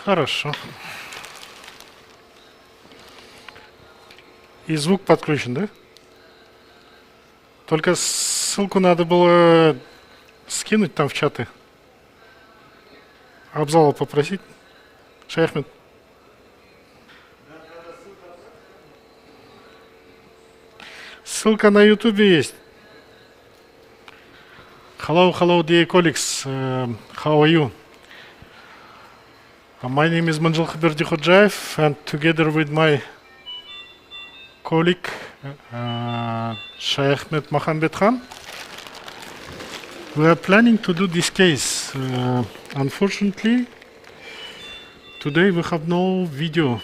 Хорошо. И звук подключен, да? Только ссылку надо было скинуть там в чаты. Абзала попросить. Шейхмед. Ссылка на YouTube есть. Hello, dear colleagues. How are you? My name is Mynzhylky Berdikhojayev, and together with my colleague Sheikh Mohammed Khan, we are planning to do this case. Unfortunately, today we have no video.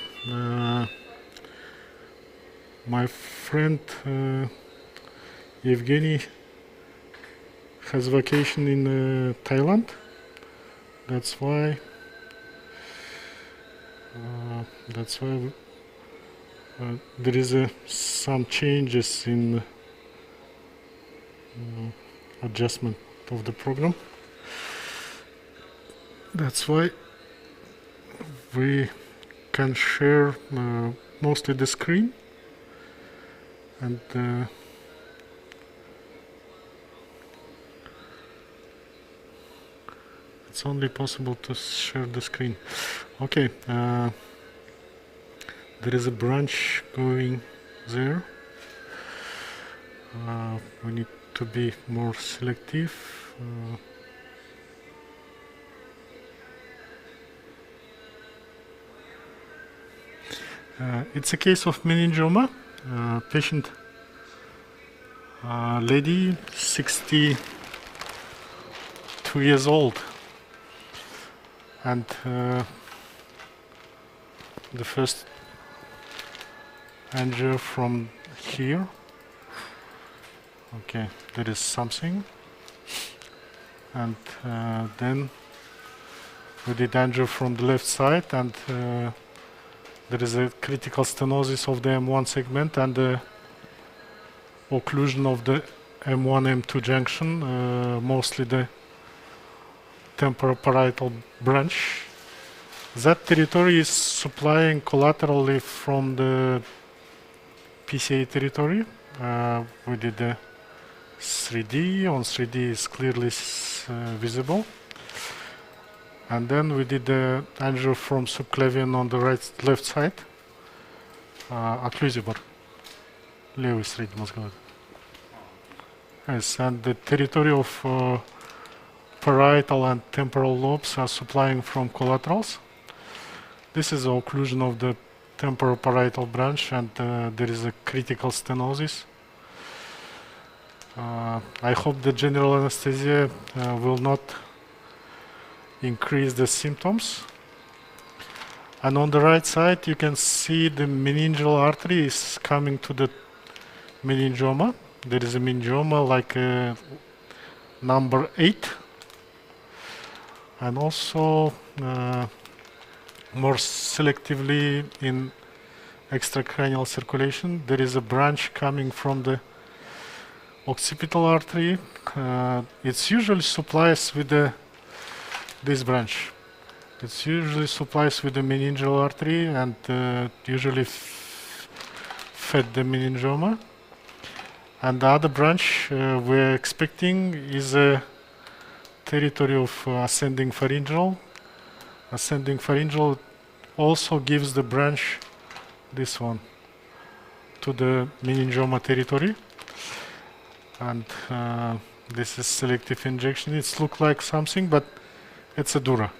My friend Evgeny has vacation in Thailand. That's why there is some changes in adjustment of the program. That's why we can share mostly the screen, and it's only possible to share the screen. Okay, there is a branch going there. We need to be more selective. It's a case of meningioma. Patient, lady, 62 years old, and the first angio from here. Okay, there is something, and then we did angio from the left side, and there is a critical stenosis of the M1 segment and the occlusion of the M1-M2 junction, mostly the temporoparietal branch. That territory is supplying collaterally from the PCA territory. We did the 3D. On 3D is clearly visible. And then we did the angio from subclavian on the left side. Occlusivor. Левый среднемозговой. Yes, and the territory of parietal and temporal lobes are supplying from collaterals. This is the occlusion of the temporoparietal branch, and there is a critical stenosis. I hope the general anesthesia will not increase the symptoms. And on the right side you can see the meningeal artery is coming to the meningioma. There is a meningioma like number 8, and also more selectively in extracranial circulation there is a branch coming from the occipital artery. It's usually supplies with this branch. It's usually supplies with the meningeal artery and usually fed the meningioma. And the other branch we're expecting is a territory of ascending pharyngeal. Ascending pharyngeal also gives the branch, this one, to the meningioma territory. And this is selective injection. It looks like something, but it's a dura.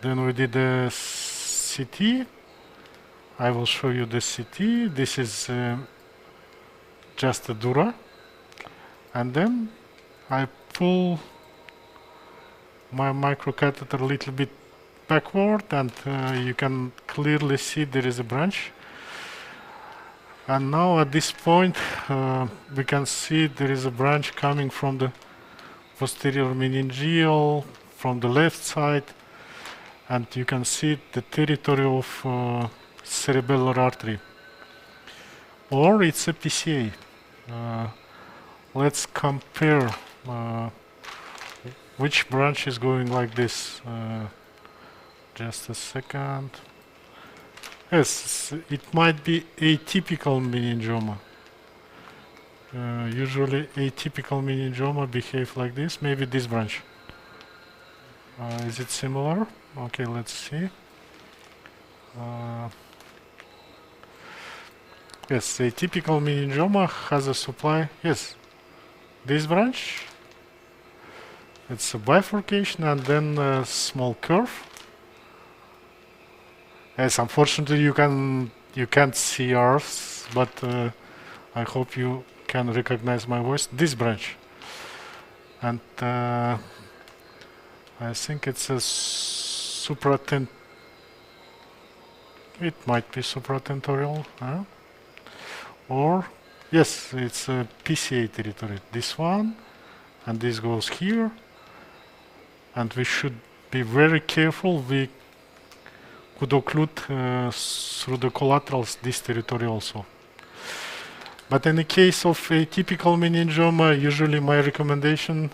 Then we did the CT. I will show you the CT. This is just a dura. And then I pull my microcatheter a little bit backward, and you can clearly see there is a branch. And now at this point we can see there is a branch coming from the posterior meningeal from the left side, and you can see the territory of cerebellar artery, or it's a PCA. Let's compare which branch is going like this? Just a second. Yes, it might be atypical meningioma. Usually atypical meningioma behave like this. Maybe this branch. Is it similar? Okay, let's see. Yes, atypical meningioma has a supply. Yes, this branch. It's a bifurcation and then a small curve. Yes, unfortunately you can't see ours, but I hope you can recognize my voice. This branch, and I think it's a it might be supratentorial, or yes, it's a PCA territory. This one, and this goes here, and we should be very careful. We could occlude through the collaterals this territory also. But in the case of atypical meningioma, usually my recommendation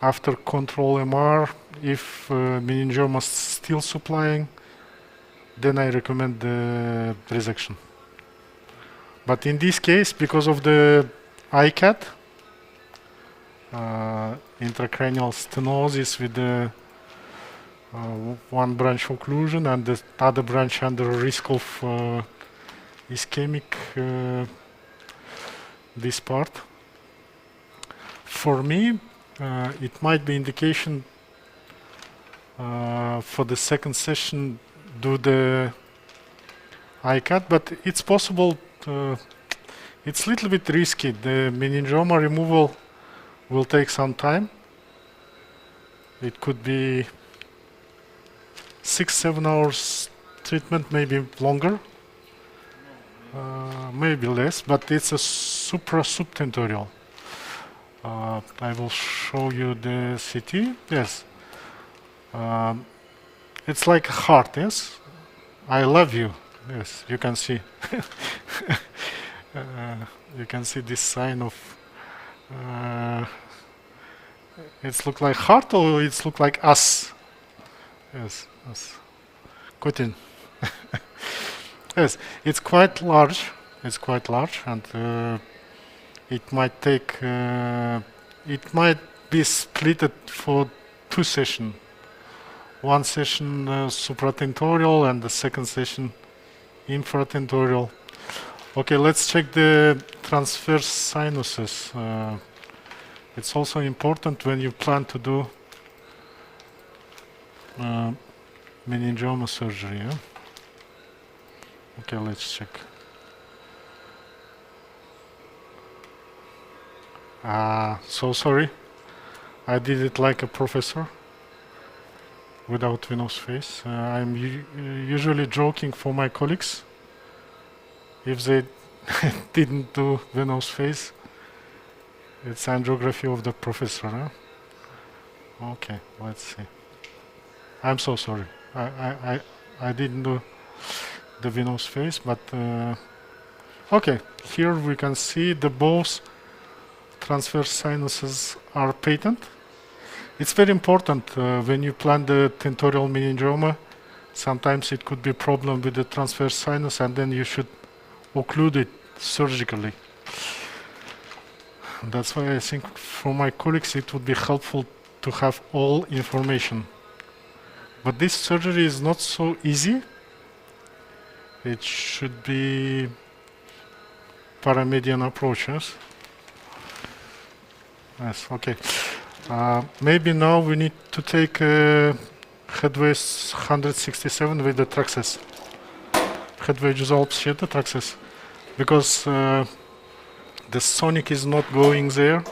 after control MR, if meningioma is still supplying, then I recommend the resection. But in this case, because of the ICAT, intracranial stenosis with the one branch occlusion and the other branch under risk of ischemic, this part. For me, it might be indication for the second session do the ICAT, but it's possible. It's a little bit risky. The meningioma removal will take some time. It could be 6-7 hours treatment, maybe longer, maybe less, but it's a subtentorial. I will show you the CT. Yes, it's like a heart. Yes, I love you. Yes, you can see. You can see this sign of. It's look like heart or it's look like us. Yes, yes. Kutin. Yes, it's quite large. It's quite large, and it might take. It might be split for 2 sessions. One session supratentorial and the second session infratentorial. Okay, let's check the transverse sinuses. It's also important when you plan to do meningioma surgery. Yeah? Okay, let's check. So sorry. I did it like a professor without venous face. I'm usually joking for my colleagues if they didn't do venous face. It's angiography of the professor. Huh? Okay, let's see. I'm so sorry. I didn't do the venous face, but okay. Here we can see the both transverse sinuses are patent. It's very important when you plan the tentorial meningioma. Sometimes it could be a problem with the transverse sinus, and then you should occlude it surgically. That's why I think for my colleagues it would be helpful to have all information. But this surgery is not so easy. It should be paramedian approaches. Yes, okay. Maybe now we need to take headway 167 with the traxes. Headway the traxes. Because the sonic is not going there,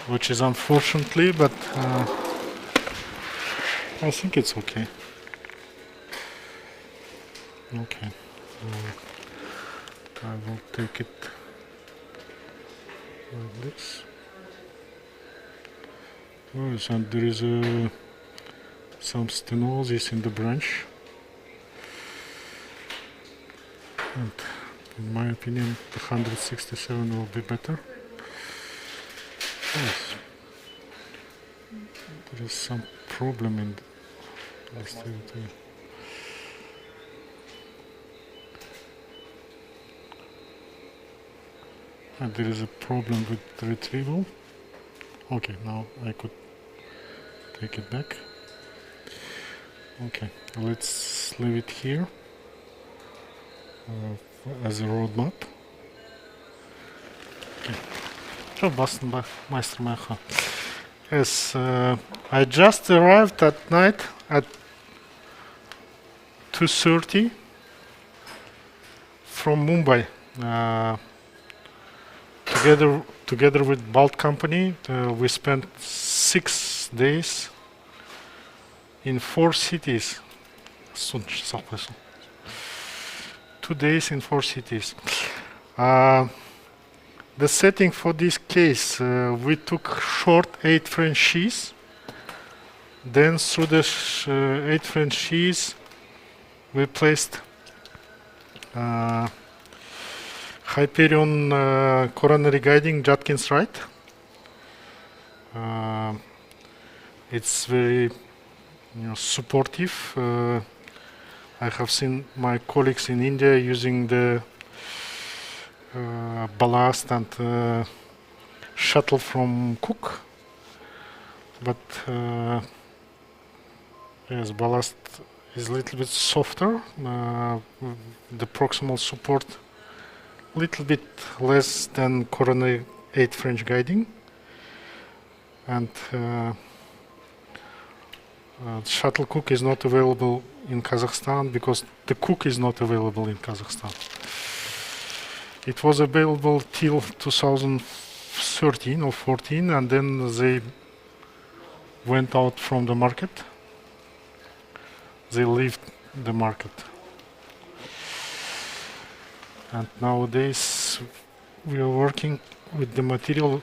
which is unfortunately, but I think it's okay. Okay. I will take it like this. Yes, and there is some stenosis in the branch. And in my opinion, the 167 will be better. Yes. There is some problem in this activity. And there is a problem with the retrieval. Okay, now I could take it back. Okay, let's leave it here as a roadmap. Okay. Çok bastım bak, Meistermacher. Yes, I just arrived at night at 2:30 from Mumbai. Together with Balt Company, we spent 6 days in 4 cities. 2 days in 4 cities. The setting for this case, we took short 8 franchises. Then through the 8 franchises, we placed Hyperion coronary guiding Judkins right. It's very supportive. I have seen my colleagues in India using the ballast and shuttle from Cook, but yes, ballast is a little bit softer. The proximal support little bit less than coronary 8 French guiding, and shuttle Cook is not available in Kazakhstan because the Cook is not available in Kazakhstan. It was available till 2013 or 14, and then they went out from the market. They left the market. And nowadays we are working with the material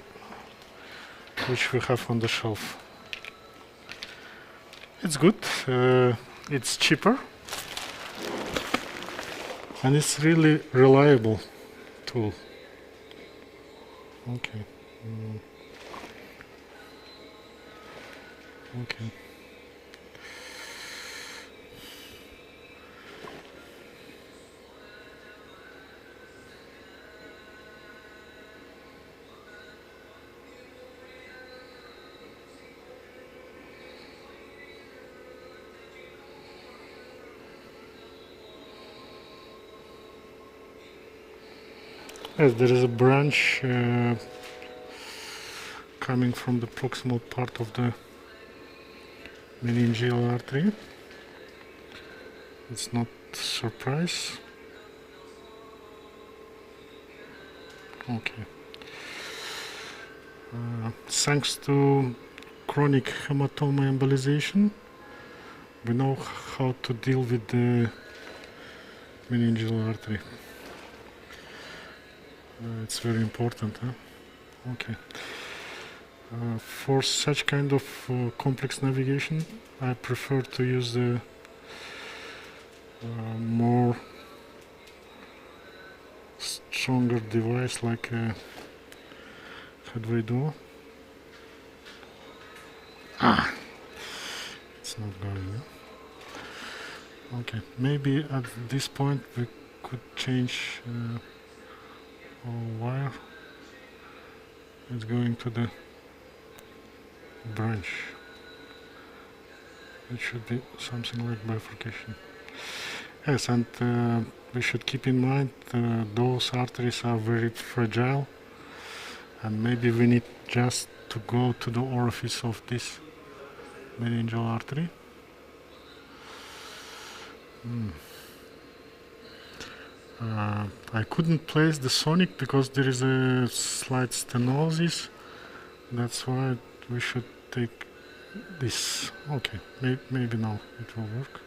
which we have on the shelf. It's good, it's cheaper, and it's really reliable tool. Okay. Okay. Yes, there is a branch coming from the proximal part of the meningeal artery. It's not a surprise. Okay. Thanks to chronic hematoma embolization, we know how to deal with the meningeal artery. It's very important, huh? Okay. For such kind of complex navigation, I prefer to use the more stronger device like a headway door. It's not going. Huh? Okay, maybe at this point we could change wire. It's going to the branch. It should be something like bifurcation. Yes, and we should keep in mind those arteries are very fragile, and maybe we need just to go to the orifice of this meningeal artery. I couldn't place the sonic because there is a slight stenosis. That's why we should take this. Okay, maybe now it will work.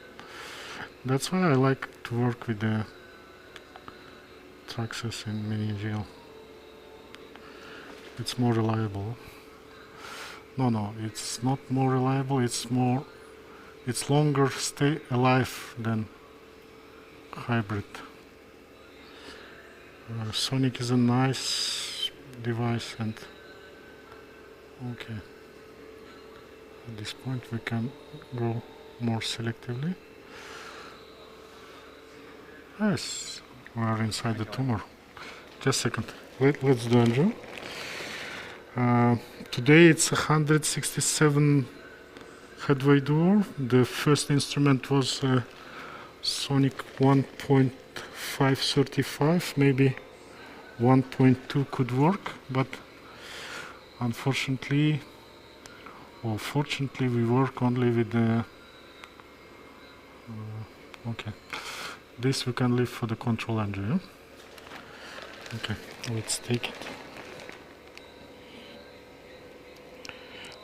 That's why I like to work with the Traxxas and meningeal. It's more reliable. No, it's not more reliable. It's longer stay alive than hybrid. Sonic is a nice device, and okay, At this point we can go more selectively. Yes, we are inside the tumor. Just a second. Let's do angio. Today it's 167 headway door. The first instrument was Sonic 1.535. Maybe 1.2 could work, but unfortunately, or fortunately, we work only with the. Okay, this we can leave for the control angio. Yeah? Okay, let's take it.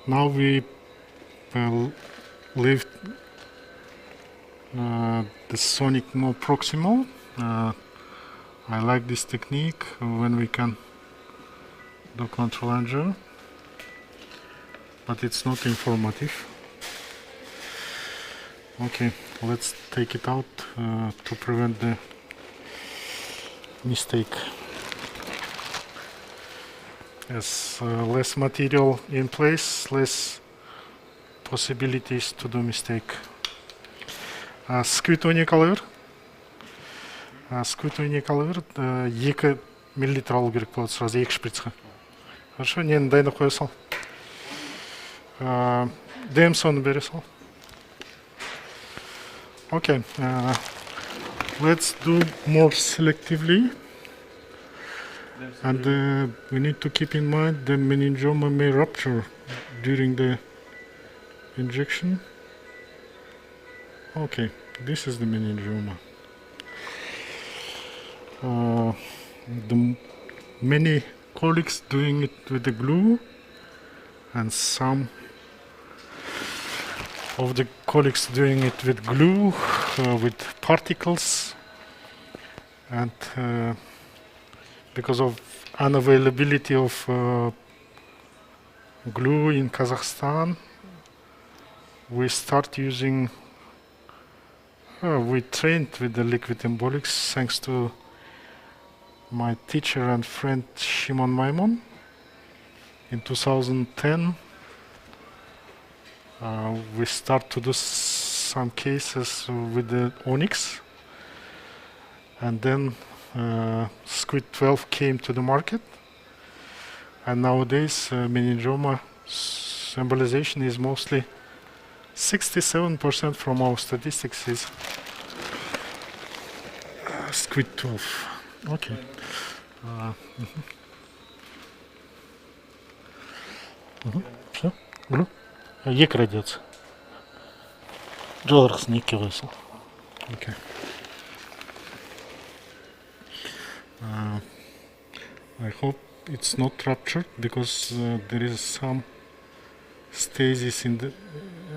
Now we leave the sonic more proximal. I like this technique when we can do control angio, but it's not informative. Okay, let's take it out to prevent the mistake. Yes, less material in place, less possibilities to do mistake. Сквитывание калывер. Сквитывание калывер 2 мл алу керек болады сразу 2 шприцқа. Хорошо, нені дайындап қоя сал. ДМС-ны бере сал. Okay, let's do more selectively. And we need to keep in mind the meningioma may rupture during the injection. Okay, this is the meningioma. Many colleagues doing it with the glue, and some of the colleagues doing it with glue, with particles, and because of unavailability of glue in Kazakhstan, we start using, we trained with the liquid embolics thanks to my teacher and friend Shimon Maimon. In 2010, we start to do some cases with the Onyx, and then Squid 12 came to the market, and nowadays meningioma embolization is mostly 67% from our statistics is Squid 12. Okay. Все? Глу? Ек радиация. Джоларс не кивайся. Okay. I hope it's not ruptured because there is some stasis in the.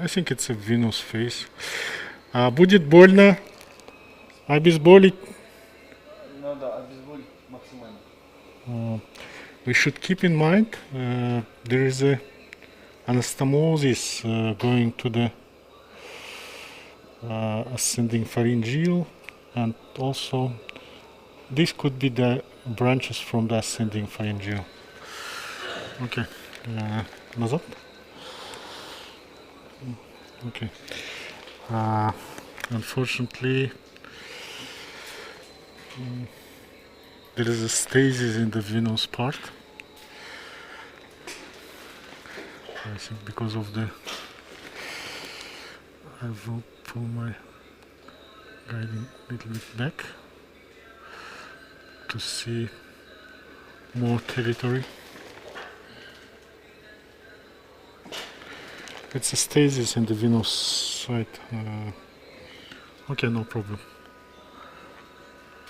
I think it's a venous phase. Будет больно. Обезболить. Ну да, обезболить максимально. We should keep in mind there is a anastomosis going to the ascending pharyngeal, and also this could be the branches from the ascending pharyngeal. Okay, назад. Okay. Unfortunately, there is a stasis in the venous part. I think because of the. I will pull my guiding a little bit back to see more territory. It's a stasis in the venous side. Okay, no problem.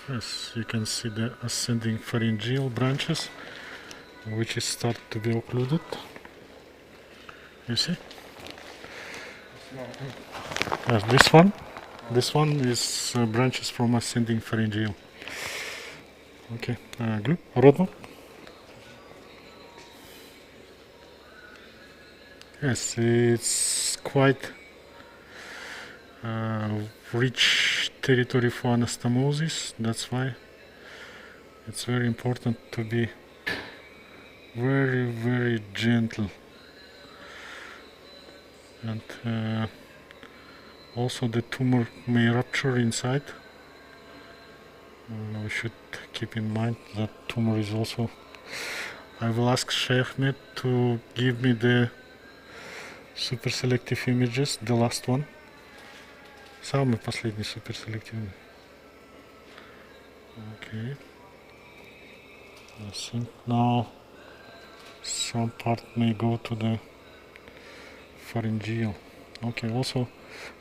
Yes, you can see the ascending pharyngeal branches, which is start to be occluded. You see? This one is branches from ascending pharyngeal. Okay, glue, rodno. Yes, it's quite rich territory for anastomosis. That's why it's very important to be very, very gentle. and also the tumor may rupture inside. We should keep in mind that tumor is also. I will ask Sheikh Ahmed to give me the super selective images, the last one. Самый последний super selective. Okay. I think now some part may go to the pharyngeal. Okay, also,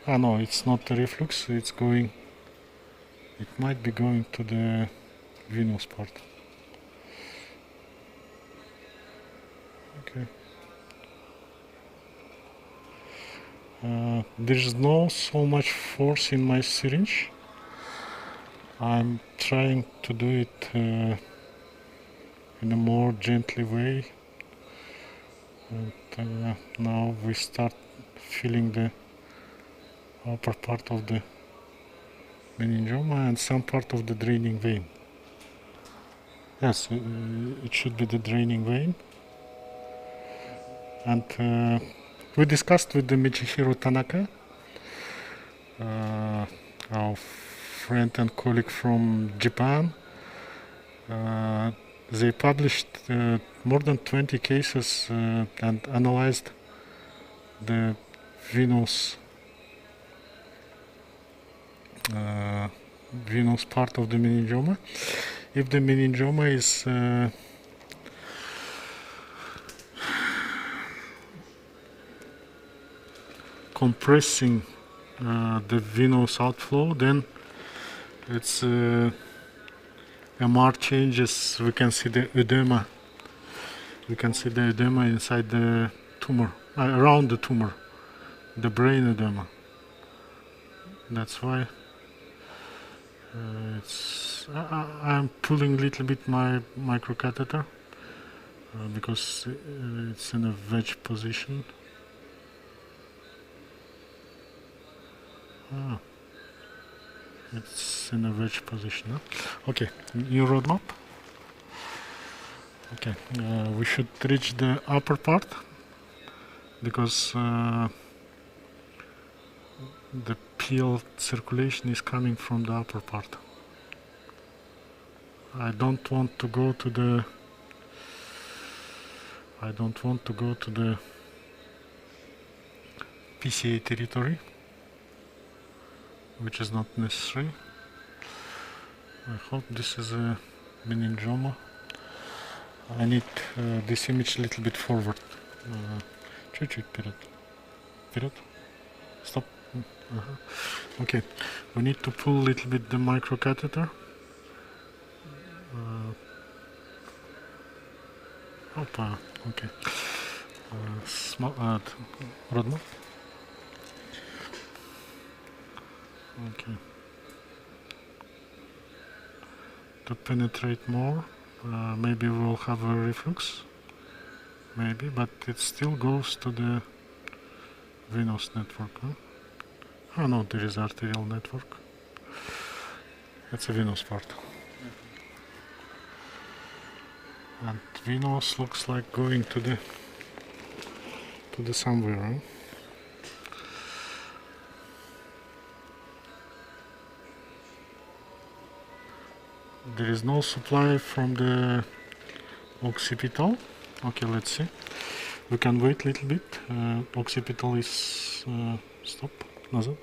no, it's not the reflux, it's going, it might be going to the venous part. Okay. There's no so much force in my syringe. I'm trying to do it in a more gently way. And now we start feeling the upper part of the meningioma and some part of the draining vein. Yes, it should be the draining vein. And we discussed with the Michihiro Tanaka, our friend and colleague from Japan. They published more than 20 cases and analyzed the venous part of the meningioma. If the meningioma is compressing the venous outflow, then it's MR changes. We can see the edema. We can see the edema inside the tumor, around the tumor, the brain edema. That's why I'm pulling a little bit my microcatheter because it's in a wedge position. It's in a wedge position. Huh? Okay, new roadmap. Okay, we should reach the upper part because the PL circulation is coming from the upper part. I don't want to go to the PCA territory, which is not necessary. I hope this is a meningioma. I need this image a little bit forward. Чуть-чуть вперед. Вперед. Stop. Okay. We need to pull a little bit the microcatheter. Опа. Okay. Родно. Okay. To penetrate more, maybe we'll have a reflux. Maybe, but it still goes to the venous network. Huh? Oh no, there is arterial network. It's a venous part. And venous looks like going to the somewhere. Huh? There is no supply from the occipital. Okay, let's see. We can wait a little bit. Occipital is stop. Назад.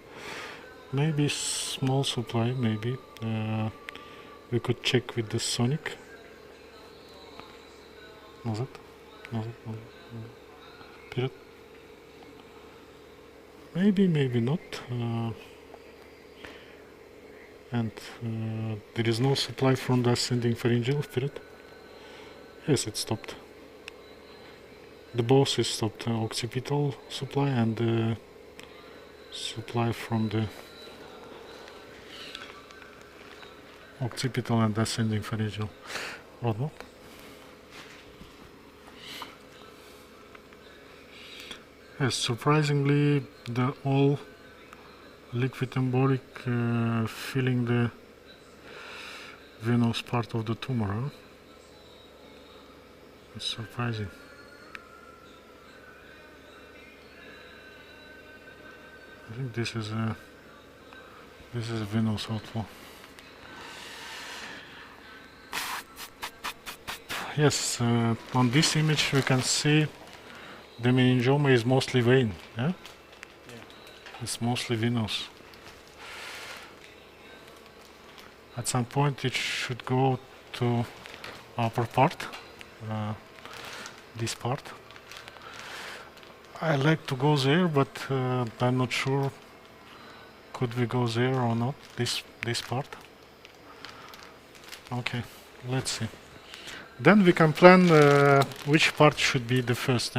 Maybe small supply. Maybe we could check with the sonic. Назад. Назад. Вперед. Maybe, maybe not. And there is no supply from the ascending pharyngeal. Вперед. Yes, it stopped. The both is stopped. Occipital supply and supply from the occipital and ascending pharyngeal. Rodno. Yes, surprisingly, the all liquid embolic filling the venous part of the tumor. Huh? It's surprising. I think this is a venous outflow. Yes, on this image we can see the meningioma is mostly vein. Yeah, it's mostly venous. At some point it should go to upper part, this part. I like to go there, but I'm not sure could we go there or not, this part. Okay, let's see. Then we can plan which part should be the first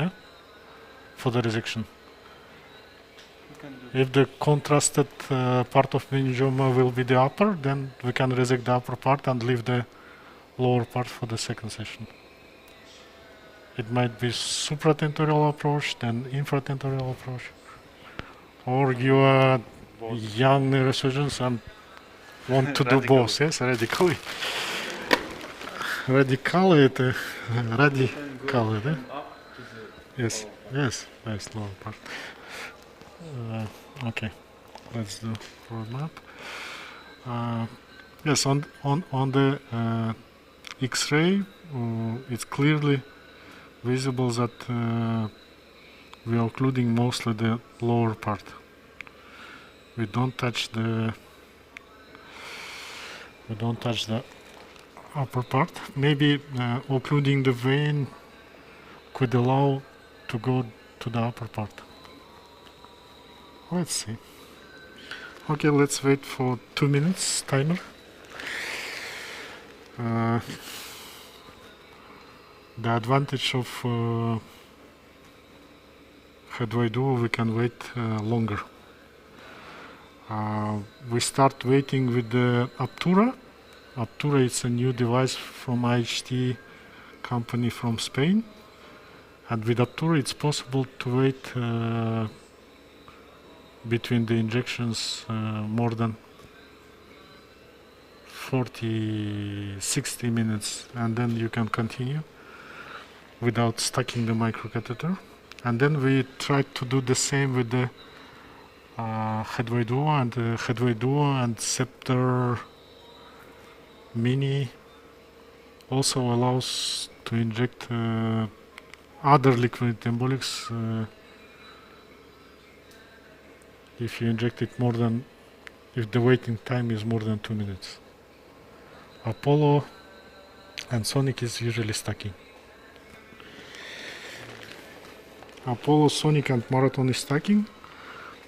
for the resection. If the contrasted part of meningioma will be the upper, then we can resect the upper part and leave the lower part for the second session. It might be supratentorial approach, then infratentorial approach. Or you are young neurosurgeons and want to do both, yes, radically. Радикалы это радикалы, да? Yes, yes, nice lower part. Okay, let's do roadmap. Yes, on the X-ray, it's clearly visible that we are occluding mostly the lower part. We don't touch the upper part. Maybe occluding the vein could allow to go to the upper part. Let's see. Okay, let's wait for 2 minutes timer. The advantage of headway duo, we can wait longer. We start waiting with the Aptura. Aptura is a new device from IHT company from Spain. And with Aptura it's possible to wait between the injections more than 40-60 minutes, and then you can continue without stacking the microcatheter. And then we try to do the same with the headway duo, and Scepter Mini also allows to inject other liquid embolics if you inject it if the waiting time is more than 2 minutes. Apollo and Sonic is usually stacking. Apollo, Sonic and Marathon is stacking,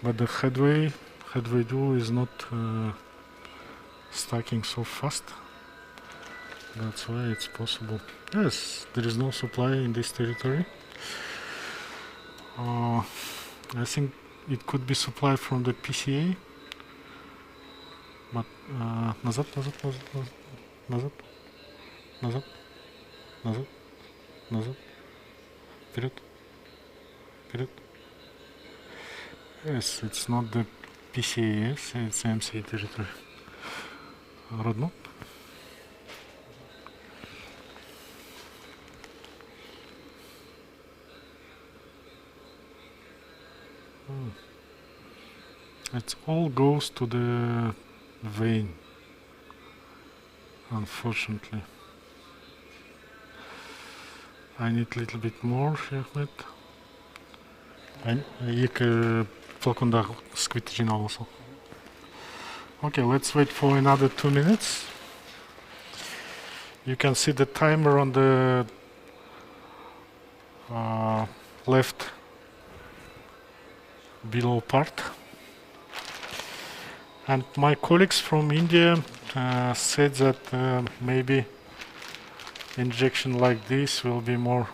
but the headway duo is not stacking so fast. That's why it's possible. Yes, there is no supply in this territory. I think it could be supplied from the PCA, but назад, вперед. Yes, it's not the PCA, yes, it's MCA territory. Родно. It all goes to the vein, unfortunately. I need a little bit more, Ahmed. Okay, let's wait for another 2 minutes. You can see the timer on the left below part. And my colleagues from India said that maybe injection like this will be more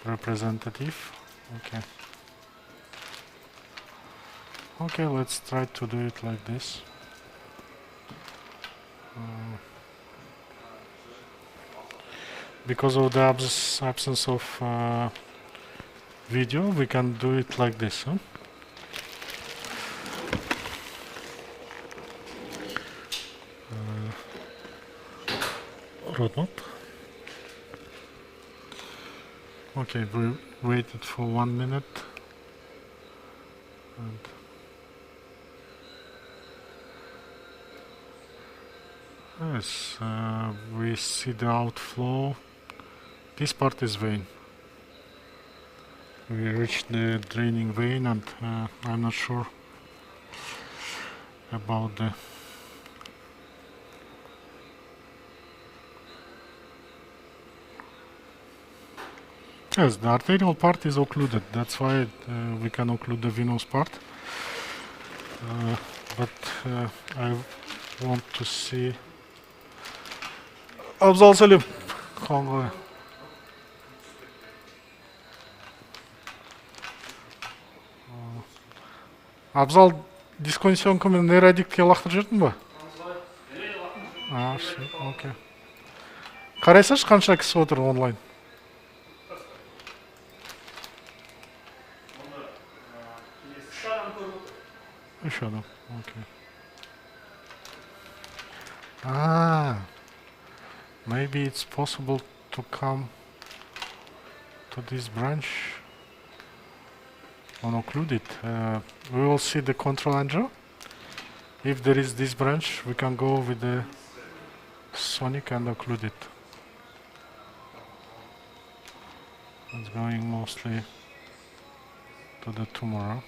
representative. Okay, let's try to do it like this. Because of the absence of video, we can do it like this. Roadmap. Okay, we waited for 1 minute. And yes, we see the outflow. This part is vein. We reached the draining vein, and I'm not sure about the yes, the arterial part is occluded. That's why we can occlude the venous part. But I want to see. Abzal Salim. Абзал дисконсионкамен нейродиктке лақтырып жүрдің ба? Окей. Қарайсаш қанша кісі отыр онлайн? Үш адам. Окей. Maybe it's possible to come to this branch unoccluded. We will see the control angio. If there is this branch, we can go with the sonic and occlude it. It's going mostly to the tumor.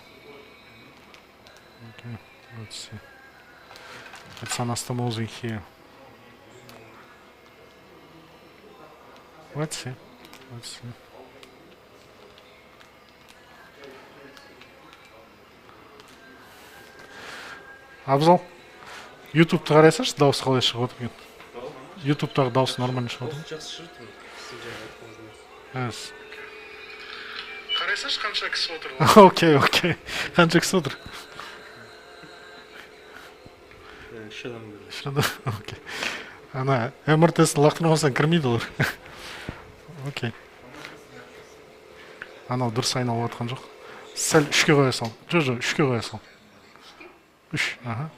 Okay, let's see. It's anastomosing here. Let's see. Абзал, YouTube-ты қарайсаш, дауыс қалай шығып отыр екен? YouTube-тағы дауыс нормально шығып отыр? Жақсы шығып тұр. Yes. Қарайсаш қанша кісі отыр? Окей. Қанша кісі отыр? Үш адам келді. Үш адам, окей. Ана, МРТ-сін лақтырмасаң кірмейді олар. Окей. Анау дұрыс айналып отқан жоқ. Сәл үшке қоя сал. Жоқ, үшке қоя сал. Үш, аха.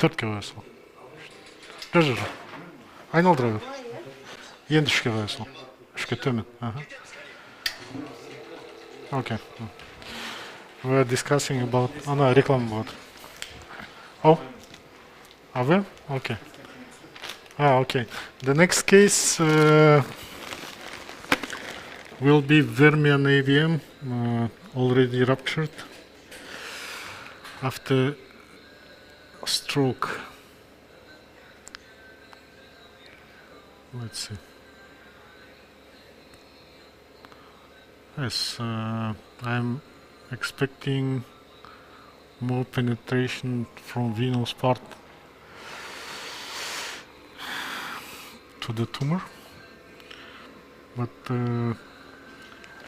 Төртке қоя сал. Жоқ. Айналдыра көр. Енді үшке қоя сал. Үшке төмен, аха. Окей. We are discussing about... Ана, реклама болады. Oh? А вы? Okay. Okay. The next case will be Vermian AVM, already ruptured after stroke. Let's see. Yes, I'm expecting more penetration from venous part to the tumor, but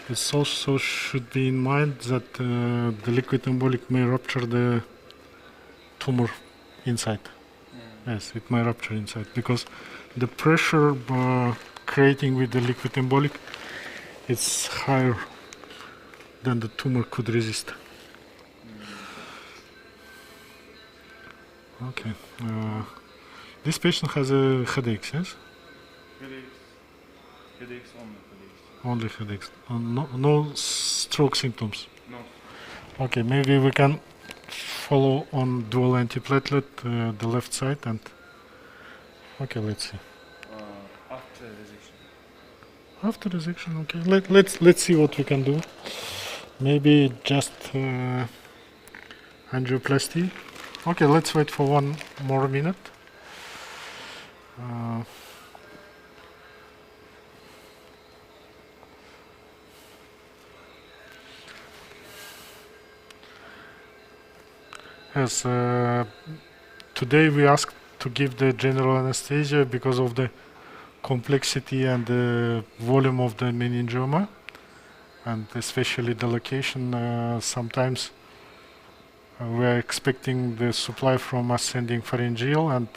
it also should be in mind that the liquid embolic may rupture the tumor inside. Yes, it may rupture inside because the pressure creating with the liquid embolic is higher than the tumor could resist. Okay. This patient has a headaches, yes? Headaches only. Only headaches. No stroke symptoms. No. Okay, maybe we can follow on dual antiplatelet, the left side, and okay, let's see. After resection. After resection, okay. Let's see what we can do. Maybe just angioplasty. Okay, let's wait for 1 more minute. Yes, today we asked to give the general anesthesia because of the complexity and the volume of the meningioma, and especially the location. Sometimes we are expecting the supply from ascending pharyngeal, and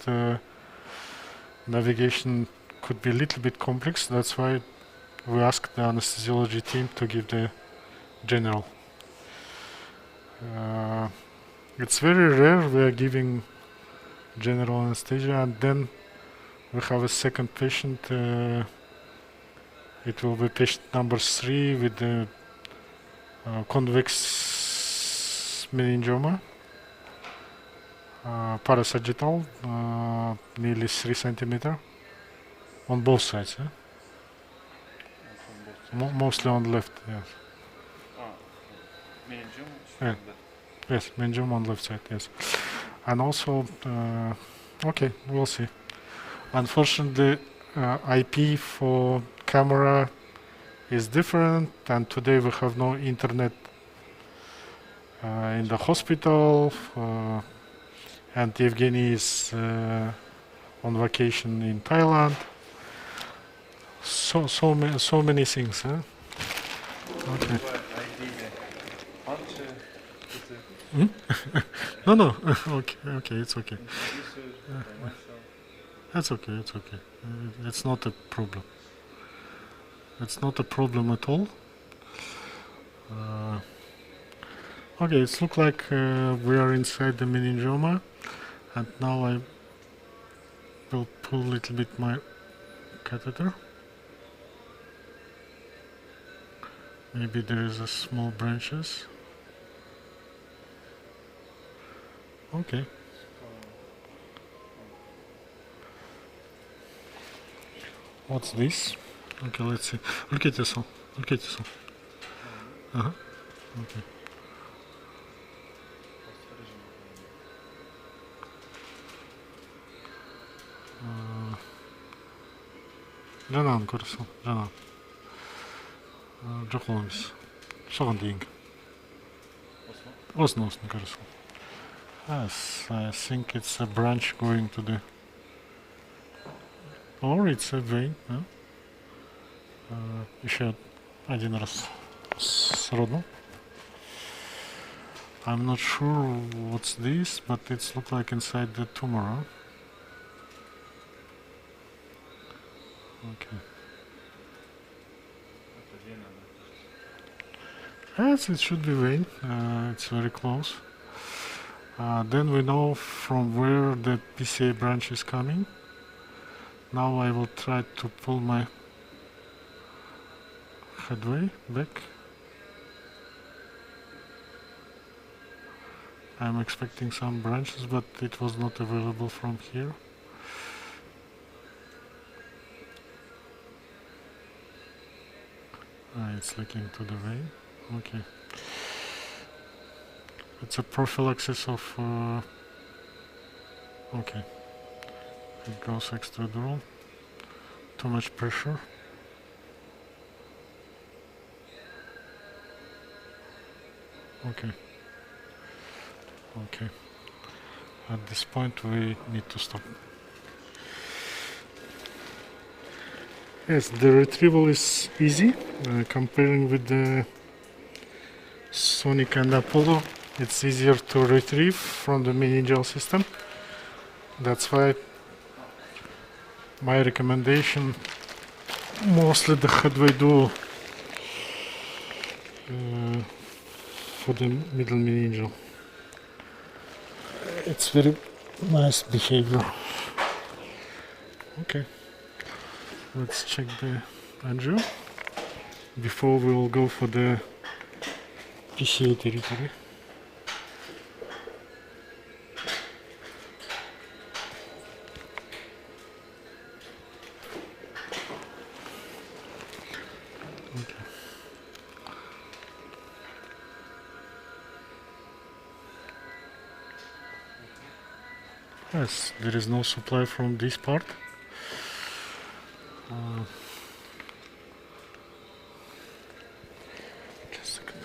navigation could be a little bit complex. That's why we asked the anesthesiology team to give the general. It's very rare we are giving general anesthesia, and then we have a second patient It will be patient number 3 with the convex meningioma, parasagittal, nearly 3 centimeter on both sides. From both sides. Mostly on the left, yes. Meningioma is Yeah. from left. Yes, meningioma on left side, yes. And also, okay, we'll see. Unfortunately, IP for camera is different, and today we have no internet in the hospital, and Evgeny is on vacation in Thailand. So many things, huh? Okay. Why I did a hunt with the No, okay, it's okay. introducer by myself. It's okay, it's okay. It's not a problem. It's not a problem at all. Okay, it looks like we are inside the meningioma, and now I will pull a little bit my catheter. Maybe there is a small branches. Okay. What's this? Okay, let's see. Look at this one. Look at this one. Uh-huh. Okay. Жанан көрсін, жанан. Жоқ оламыз. Соған дейінгі. Осыны көрсін. Yes, I think it's a branch going to the... Or it's a vein. Еще один раз сродну. I'm not sure what's this, but it's look like inside the tumor. Okay. Yes, it should be vein. It's very close. Then we know from where the PCA branch is coming. Now I will try to pull my headway back. I'm expecting some branches, but it was not available from here. It's leaking to the vein. Okay. It's a prophylaxis of... okay. It goes extradural. Too much pressure. Okay. Okay. At this point we need to stop. Yes, the retrieval is easy. Comparing with the Sonic and Apollo, it's easier to retrieve from the meningeal system. That's why my recommendation, mostly the headway duo for the middle meningeal. It's very nice behavior. Okay, let's check the angio before we will go for the PCA territory. Yes, there is no supply from this part. Just a second.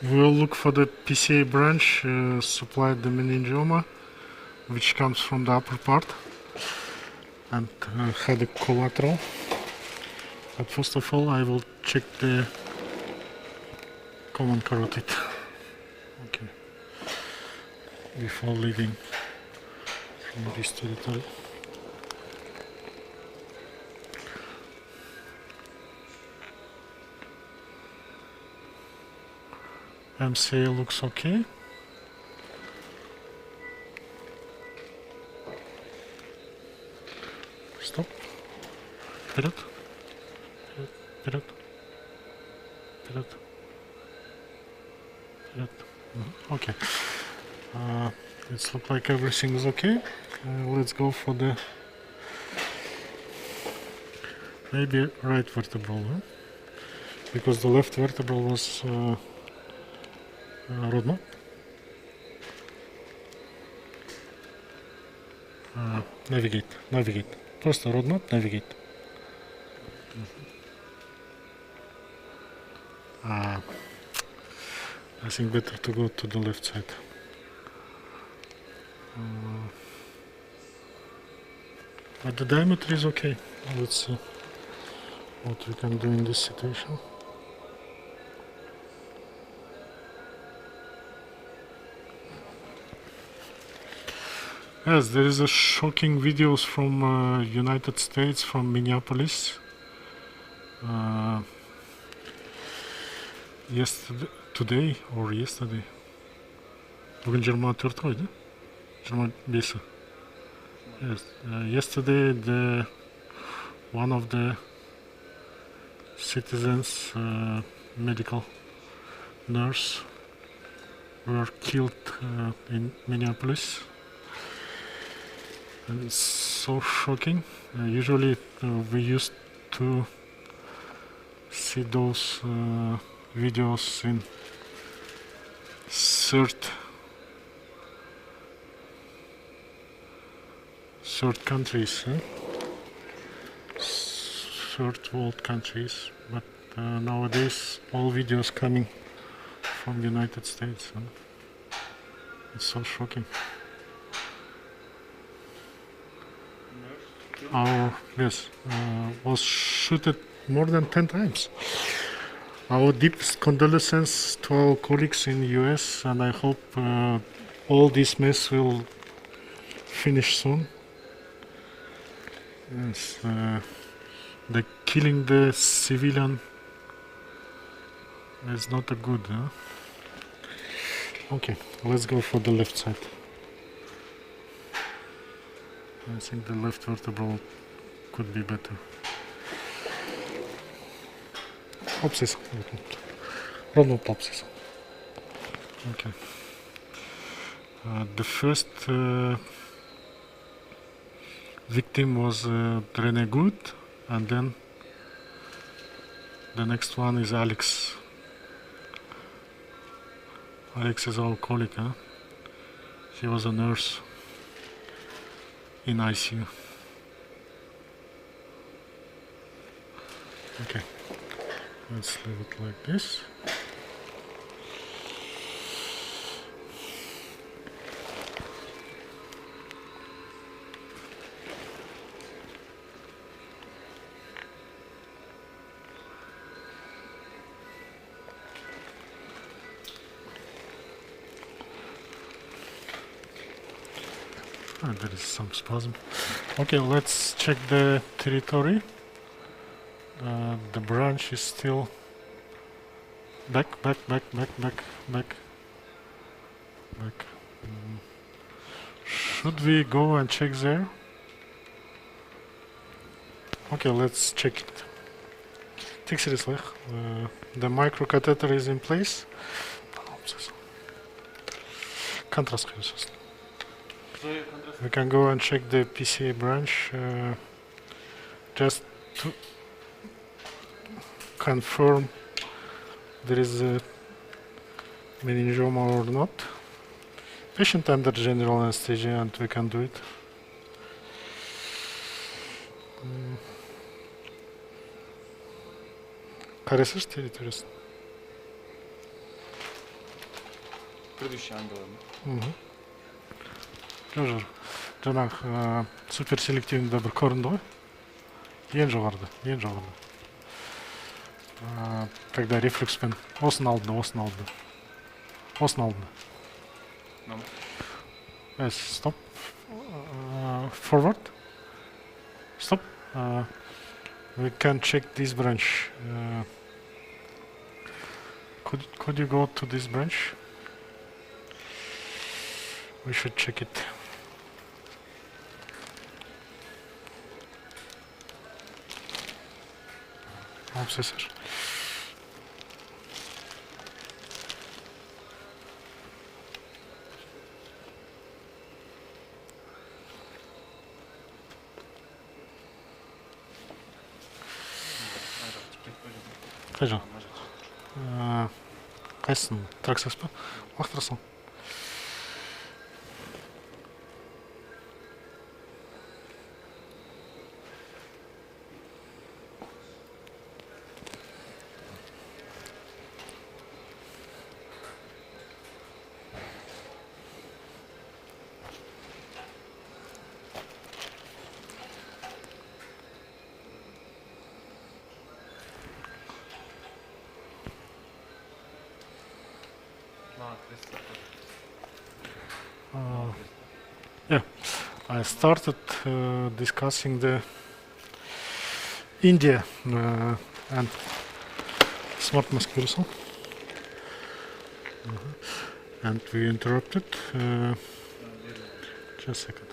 We will look for the PCA branch supplied the meningioma, which comes from the upper part and had a collateral. But first of all, I will check the common carotid. Okay. Before leaving from this territory. MCA looks okay. Stop. Вперед. Вперед. Вперед. Вперед. Okay. It looks like everything is okay. Let's go for the maybe right vertebral, huh? Because the left vertebral was rodno. Navigate. Просто rodno, navigate. I think better to go to the left side. But the diameter is okay. Let's see what we can do in this situation. Yes, there is a shocking videos from United States, from Minneapolis. Today or yesterday. Bugün 24 oydu. 25. Yes. Yesterday, one of the citizens, medical nurse, were killed in Minneapolis. And it's so shocking. Usually, we used to see those videos in third countries, third world countries, but nowadays all videos coming from United States. It's so shocking. Was shot more than 10 times. Our deepest condolences to our colleagues in the US, and I hope all this mess will finish soon. Yes, the killing the civilian is not a good. Okay, let's go for the left side. I think the left vertebral could be better. Opsis. Ровно opsis. Okay. The first victim was Rene Good, and then the next one is Alex. Alex is our colleague. He was a nurse in ICU. Okay, let's leave it like this. There is some spasm. Okay, let's check the territory. The branch is still back. Should we go and check there? Okay, let's check it. The microcatheter is in place. Contrast. We can go and check the PCA branch just to confirm there is a meningioma or not. Patient under general anesthesia, and we can do it. Қарайсыз территориясын? Предыдущий ангелом. Жоқ, жаңағы суперселективінде бір көрінді ғой. Ең жоғарыда. Когда рефлекспен осының алдында. Yes, stop. Forward. Stop. We can check this branch. Could you go to this branch? We should check it. Obsessor. Қай жақ? Қайсысын? Траксас па? Лақтырасың. Yeah, I started discussing the India and smart mask virus. And we interrupted. Just a second.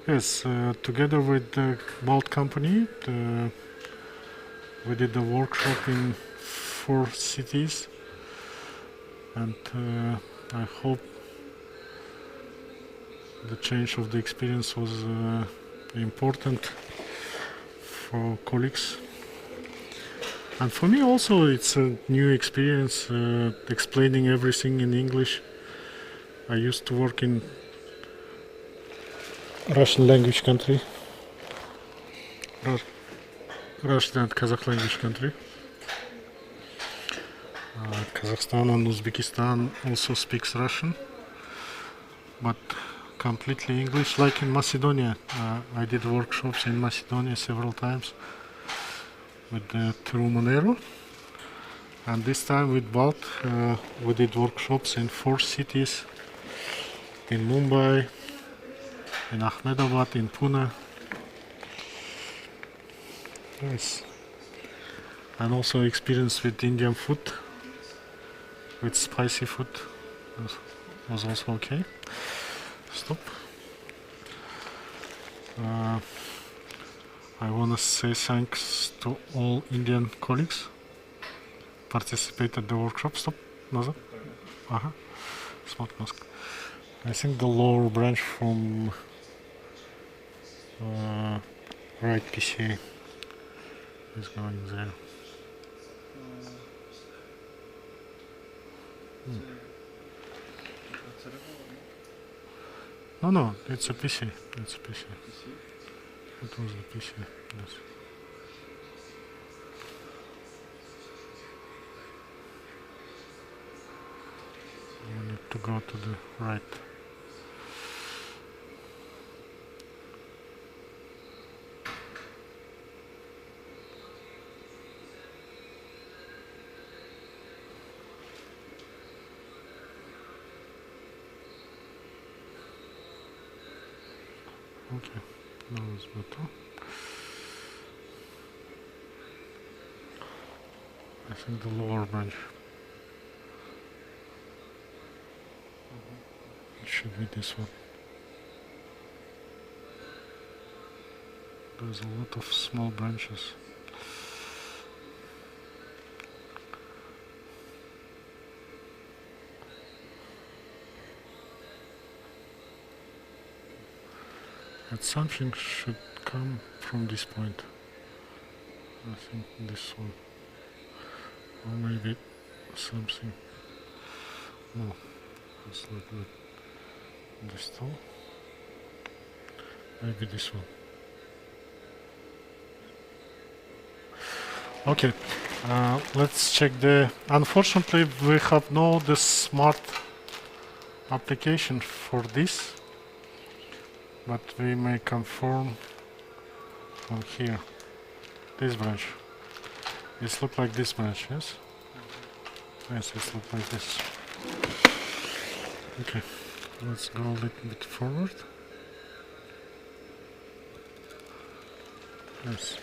Yes, together with the Bolt company, we did a workshop in 4 cities, and I hope the change of the experience was important for colleagues. And for me also it's a new experience, explaining everything in English. I used to work in Russian language country, Russian and Kazakh language country. Kazakhstan and Uzbekistan also speaks Russian, but completely English, like in Macedonia. I did workshops in Macedonia several times with the Monero, and this time with Balt we did workshops in 4 cities, in Mumbai, in Ahmedabad, in Pune. Yes. And also experience with Indian food, with spicy food was also okay. Stop. I want to say thanks to all Indian colleagues participated in the workshop. Stop. Назад. Smart mask. I think the lower branch from right PCA is going there. No, it's a PC. It's a PC. It was the PC. Yes. You need to go to the right. Okay, now it's better. I think the lower branch. It should be this one. There's a lot of small branches. And something should come from this point. I think this one. Or maybe something. No, it's not good. This too. Maybe this one. Okay, let's check the. Unfortunately, we have no the smart application for this, but we may confirm from here. This branch. It looks like this branch, yes? Yes, it looks like this. Okay, let's go a little bit forward. Yes.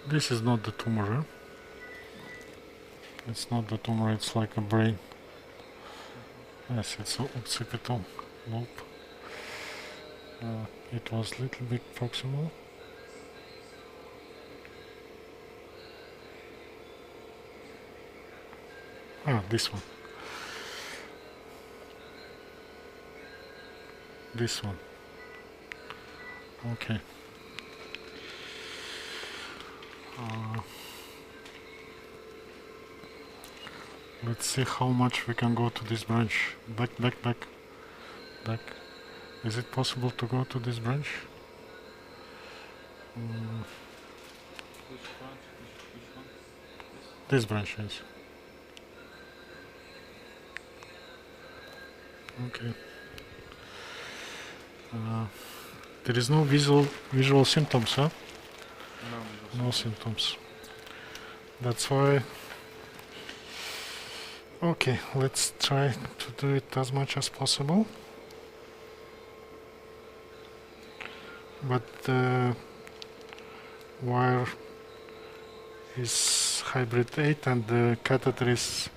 This is not the tumor, huh? It's not the tumor, it's like a brain. Yes, it's an occipital lobe. It was a little bit proximal. Ah, this one. This one. Okay. Let's see how much we can go to this branch. Back. Is it possible to go to this branch? Which branch? Which one? This branch is. Okay. There is no visual symptoms, huh? No. No symptoms. That's why. Okay, let's try to do it as much as possible. But the wire is hybrid 8 and the catheter is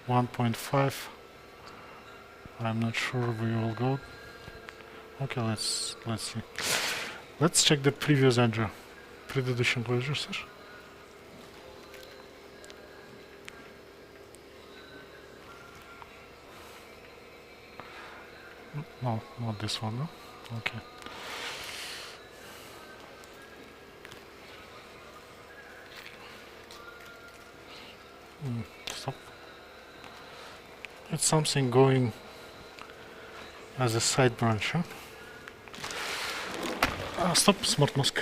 1.5. I'm not sure we will go. Okay, let's see. Let's check the previous edge. Предыдущий enclosure, sir. No, not this one, no? Okay. Stop. It's something going as a side branch, huh? Stop, smart mask.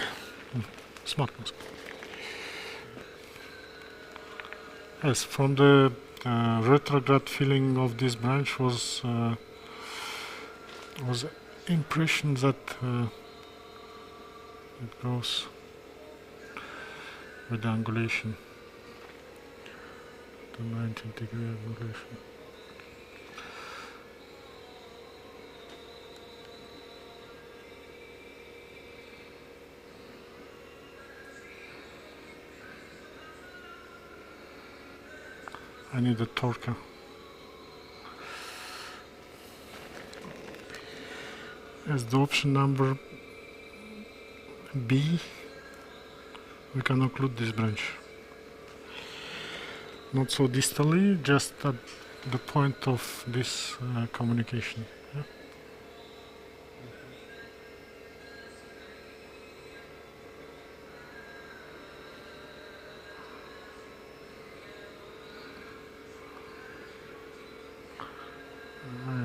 Smart mask. Yes, from the retrograde feeling of this branch was impression that it goes with the angulation, the 90-degree angulation. I need a torque. As the option number B, we can occlude this branch. Not so distally, just at the point of this communication. Yeah?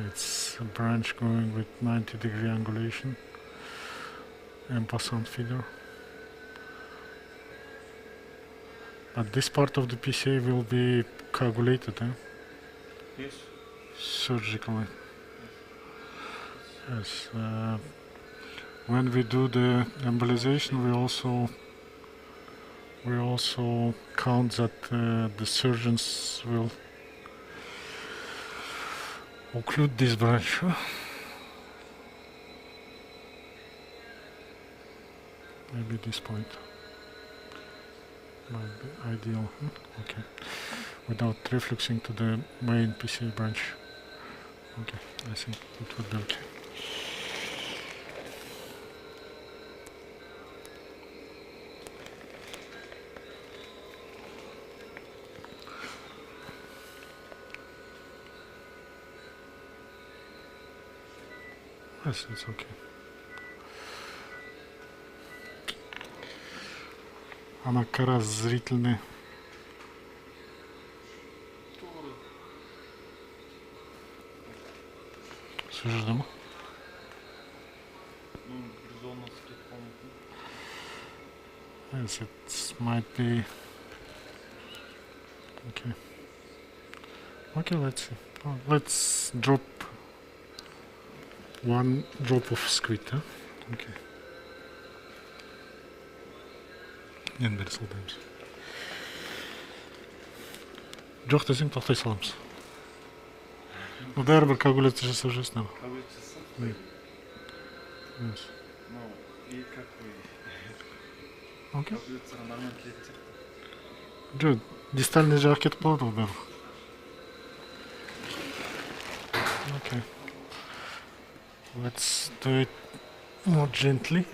It's a branch going with 90-degree angulation and passant feeder. But this part of the PCA will be coagulated, eh? Yes. Surgically. Yes. When we do the embolization, we also count that the surgeons will occlude this branch. Maybe this point might be ideal. Okay. Without refluxing to the main PCA branch. Okay, I think it would be okay. Yes, it's okay. Она кара зрительная. Слышишь, да? Yes, it might be. Okay. Okay, let's see. Let's drop one drop of squid, huh? Okay. And бір салдаймыз. Жоқ десең тоқтай саламыз. Бәрібір коагуляция жасап жүрсің. Коагуляция? Yes. Ну, и как вы? Okay. Нормально кетті. Жоқ, дистальный жағы кетіп қалады ғой бәрі. Okay. Let's do it more gently.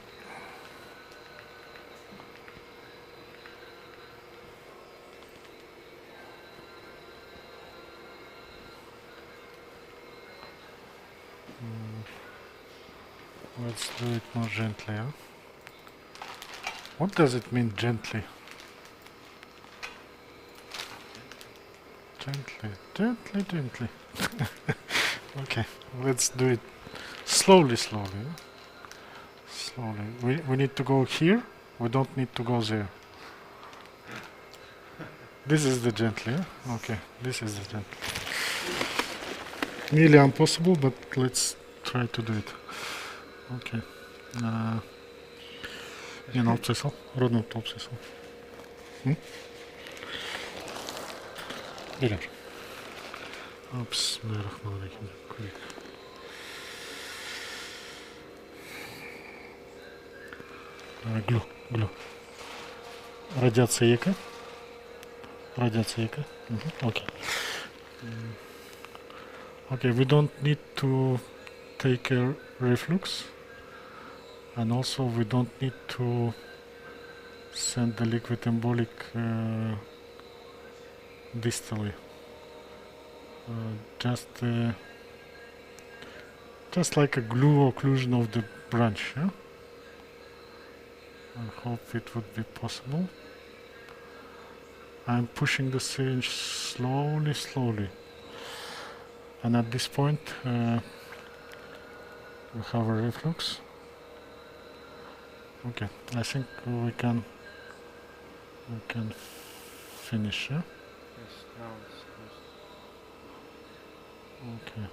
Let's do it more gently, huh? What does it mean, gently? Gently, gently, gently. Okay, let's do it slowly, slowly. Huh? Slowly. We need to go here. We don't need to go there. This is the gently, huh? Okay, this is the gently. Nearly impossible, but let's try to do it. Okay. Не на обсесал, родно от обсесал. Bilir. Bismillahirrahmanirrahim. Glue. Радиация ека. Okay. Okay, we don't need to take a reflux. And also we don't need to send the liquid embolic distally. Just like a glue occlusion of the branch. Yeah? I hope it would be possible. I'm pushing the syringe slowly. And at this point we have a reflux. Okay, I think we can finish, yeah? Yes, now it's closed. Okay.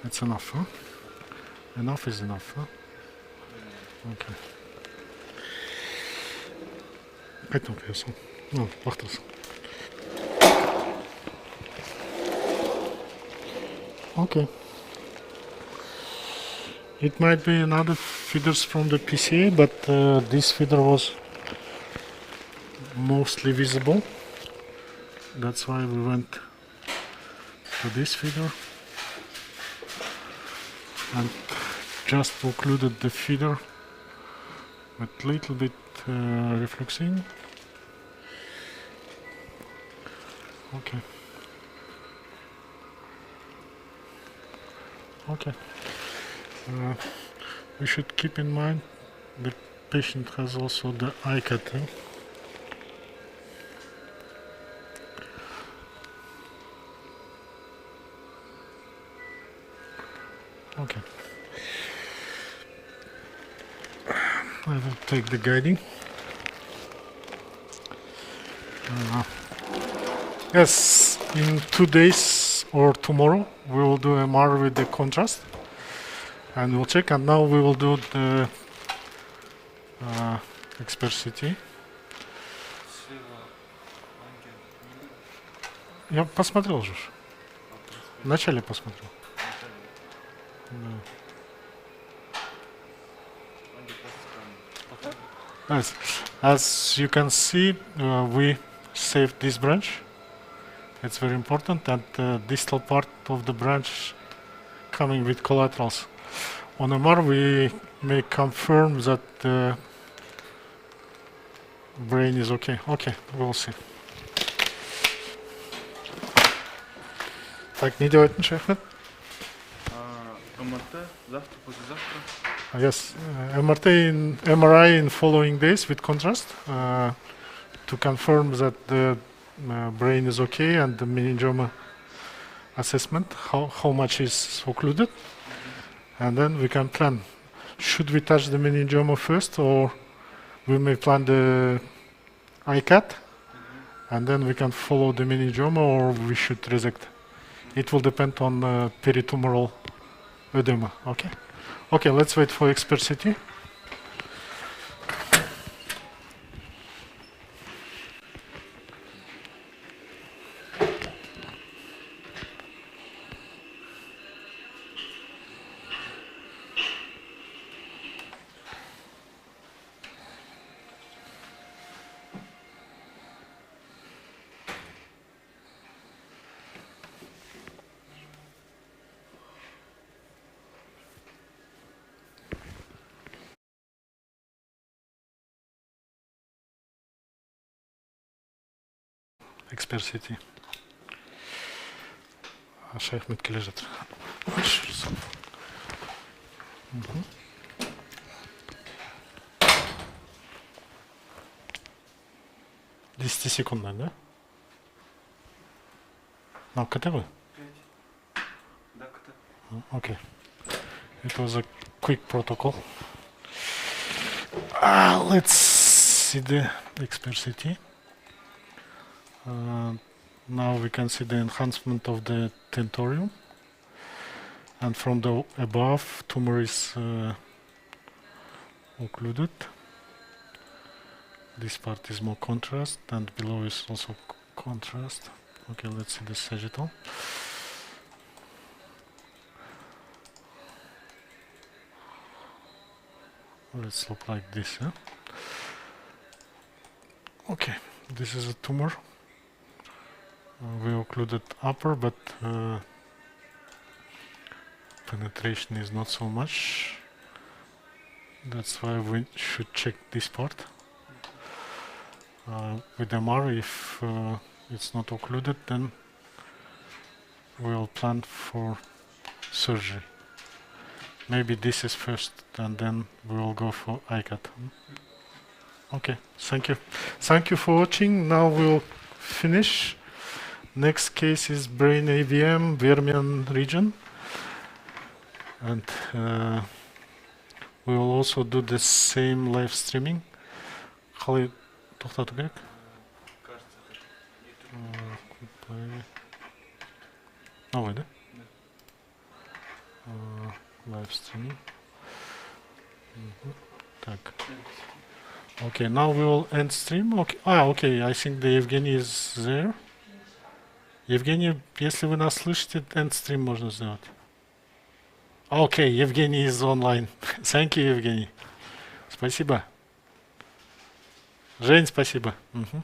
It's enough, huh? Enough is enough, huh? Okay. Қайтадан құясың. Уақытылсың. Okay. It might be another feeders from the PCA, but this feeder was mostly visible. That's why we went to this feeder and just occluded the feeder with little bit refluxing. Okay. We should keep in mind the patient has also the ICAT. Okay. I will take the guiding. Yes, in 2 days or tomorrow we will do MR with the contrast and we'll check, and now we will do the expert CT. Я посмотрел же. Вначале посмотрел. Yes. As you can see, we saved this branch. It's very important, and the distal part of the branch coming with collaterals. On MR we may confirm that the brain is okay. Okay, we'll see. Так, не делать ничего, Ахмед? МРТ завтра, послезавтра. Yes, MRI in following days with contrast to confirm that the brain is okay and the meningioma assessment, how much is occluded, and then we can plan. Should we touch the meningioma first, or we may plan the ICAT, and then we can follow the meningioma, or we should resect. It will depend on peritumoral edema. Okay. Okay, let's wait for expert CT. Expert CT. Aşağı metkiler. Мгм. 10-секундная, да? No, КТВ? Да, КТ. Okay. It was a quick protocol. Let's see the expert CT. Now we can see the enhancement of the tentorium. And from the above, tumor is occluded. This part is more contrast, and below is also contrast. Okay, let's see the sagittal. Let's look like this, huh? Okay, this is a tumor. We occluded upper, but penetration is not so much. That's why we should check this part. With MR, if it's not occluded, then we'll plan for surgery. Maybe this is first, and then we will go for ICAT. Okay, thank you. Thank you for watching. Now we'll finish. Next case is brain AVM, Vermian region. And we will also do the same live streaming. Қалай тоқтату керек? Кажется, это YouTube. Новый, да? Live streaming. Так. Okay, now we will end stream. Okay. Okay, I think the Evgeny is there. Евгений, если вы нас слышите, end stream можно сделать. Okay, Евгений is online. Thank you, Евгений. Спасибо. Жень, спасибо. Мгм.